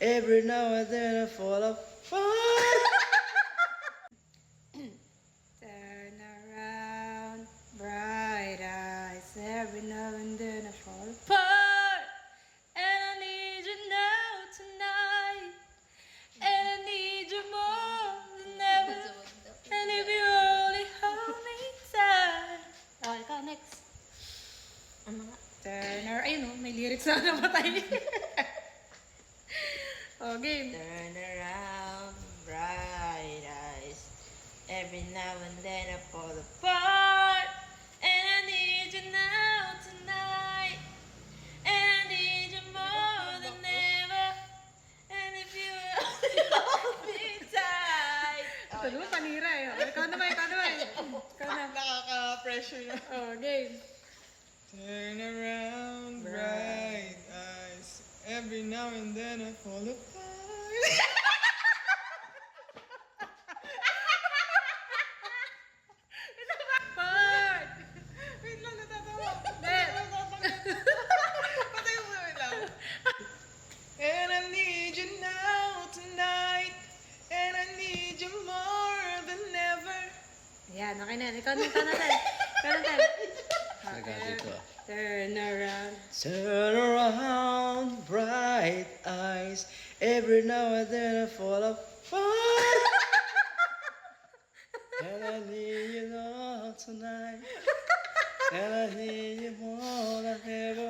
Every now and then I fall apart. Turn around, bright eyes. Every now and then I fall apart. And I need you now tonight. And I need you more than ever. And if you only hold me tight. Okay, ikaw next. Ano nga? Turn around. Ayun o, may lyrics na namatay. Oh, game. Turn around, bright eyes. Every now and then I fall apart. And I need you now tonight. And I need you more than ever. And if you will only hold me tight. Ito naman, panira eh. Oh, ikaw naman. Ikaw na. Nakaka-pressure na. Oh, game. Turn around, bright eyes. Every now and then I fall apart. Part! Wait lang, natatawa. Hindi. Patay mo lang. And I need you now tonight. And I need you more than ever. Yan, okay na. Ikaw na, Tan. Turn around. Turn around, bright eyes. Every now and then I fall apart. And I need you all tonight. And I need you more than ever.